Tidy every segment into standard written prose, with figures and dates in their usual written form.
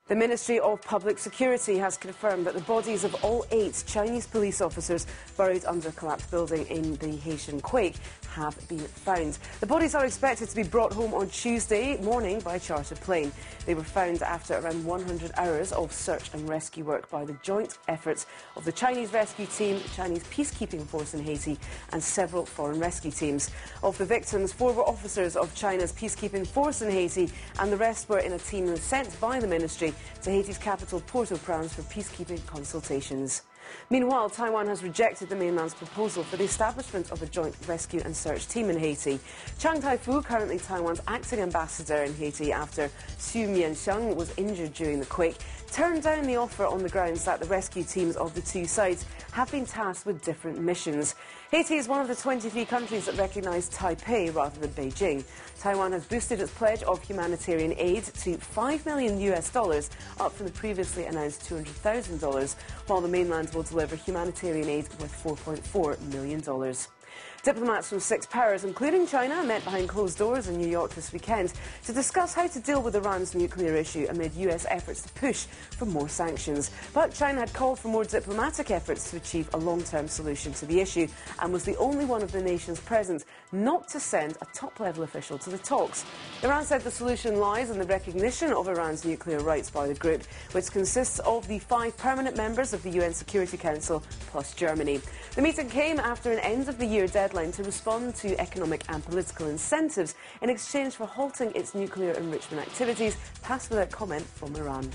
The Ministry of Public Security has confirmed that the bodies of all 8 Chinese police officers buried under a collapsed building in the Haitian quake have been found. The bodies are expected to be brought home on Tuesday morning by chartered plane. They were found after around 100 hours of search and rescue work by the joint efforts of the Chinese rescue team, the Chinese peacekeeping force in Haiti and several foreign rescue teams. Of the victims, 4 were officers of China's peacekeeping force in Haiti and the rest were in a team sent by the ministry to Haiti's capital Port-au-Prince for peacekeeping consultations. Meanwhile, Taiwan has rejected the mainland's proposal for the establishment of a joint rescue and search team in Haiti. Chiang Tai-fu, currently Taiwan's acting ambassador in Haiti after Xu Mianxiang was injured during the quake, turned down the offer on the grounds that the rescue teams of the 2 sides have been tasked with different missions. Haiti is one of the 23 countries that recognise Taipei rather than Beijing. Taiwan has boosted its pledge of humanitarian aid to $5 million, up from the previously announced $200,000, while the mainland will deliver humanitarian aid worth $4.4 million. Diplomats from 6 powers, including China, met behind closed doors in New York this weekend to discuss how to deal with Iran's nuclear issue amid US efforts to push for more sanctions. But China had called for more diplomatic efforts to achieve a long-term solution to the issue and was the only one of the nations present not to send a top-level official to the talks. Iran said the solution lies in the recognition of Iran's nuclear rights by the group, which consists of the 5 permanent members of the UN Security Council plus Germany. The meeting came after an end-of-the-year deadline to respond to economic and political incentives in exchange for halting its nuclear enrichment activities, passed without comment from Iran.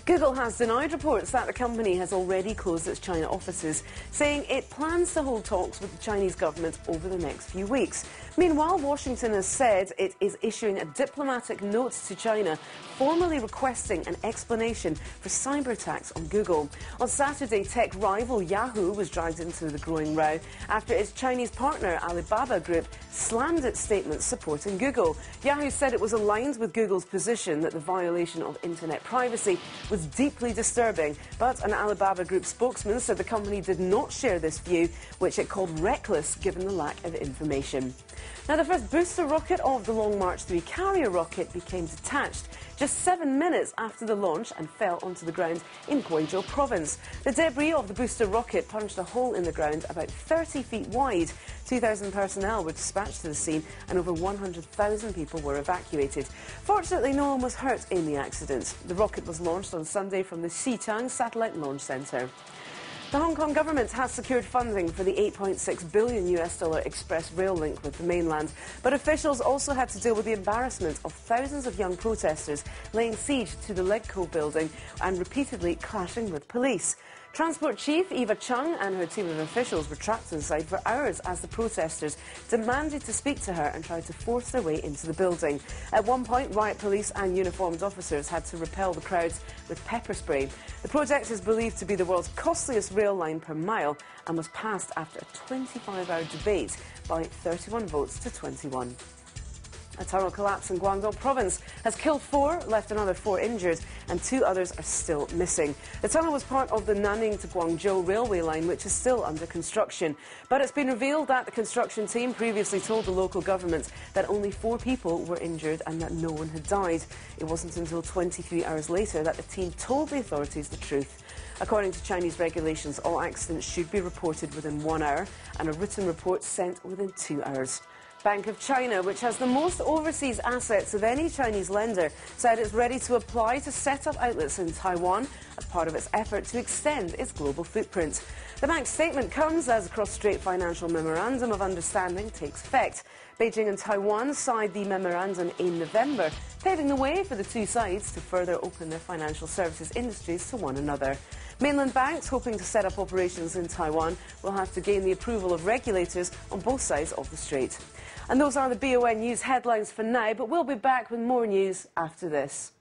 Google has denied reports that the company has already closed its China offices, saying it plans to hold talks with the Chinese government over the next few weeks. Meanwhile, Washington has said it is issuing a diplomatic note to China, formally requesting an explanation for cyber attacks on Google. On Saturday, tech rival Yahoo was dragged into the growing row after its Chinese partner Alibaba Group slammed its statements supporting Google. Yahoo said it was aligned with Google's position that the violation of internet privacy was deeply disturbing, but an Alibaba Group spokesman said the company did not share this view, which it called reckless given the lack of information. Now, the first booster rocket of the Long March 3 carrier rocket became detached just 7 minutes after the launch and fell onto the ground in Guizhou province. The debris of the booster rocket punched a hole in the ground about 30 feet wide. 2,000 personnel were dispatched to the scene and over 100,000 people were evacuated. Fortunately, no one was hurt in the accident. The rocket was launched on Sunday from the Xichang Satellite Launch Center. The Hong Kong government has secured funding for the $8.6 billion express rail link with the mainland, but officials also had to deal with the embarrassment of thousands of young protesters laying siege to the Legco building and repeatedly clashing with police. Transport Chief Eva Chung and her team of officials were trapped inside for hours as the protesters demanded to speak to her and tried to force their way into the building. At one point, riot police and uniformed officers had to repel the crowds with pepper spray. The project is believed to be the world's costliest rail line per mile and was passed after a 25-hour debate by 31 votes to 21. A tunnel collapse in Guangdong province has killed 4, left another 4 injured, and 2 others are still missing. The tunnel was part of the Nanning to Guangzhou railway line, which is still under construction. But it's been revealed that the construction team previously told the local government that only 4 people were injured and that no one had died. It wasn't until 23 hours later that the team told the authorities the truth. According to Chinese regulations, all accidents should be reported within 1 hour and a written report sent within 2 hours. Bank of China, which has the most overseas assets of any Chinese lender, said it's ready to apply to set up outlets in Taiwan as part of its effort to extend its global footprint. The bank's statement comes as a cross-strait financial memorandum of understanding takes effect. Beijing and Taiwan signed the memorandum in November, paving the way for the 2 sides to further open their financial services industries to one another. Mainland banks hoping to set up operations in Taiwan will have to gain the approval of regulators on both sides of the strait. And those are the BON News headlines for now, but we'll be back with more news after this.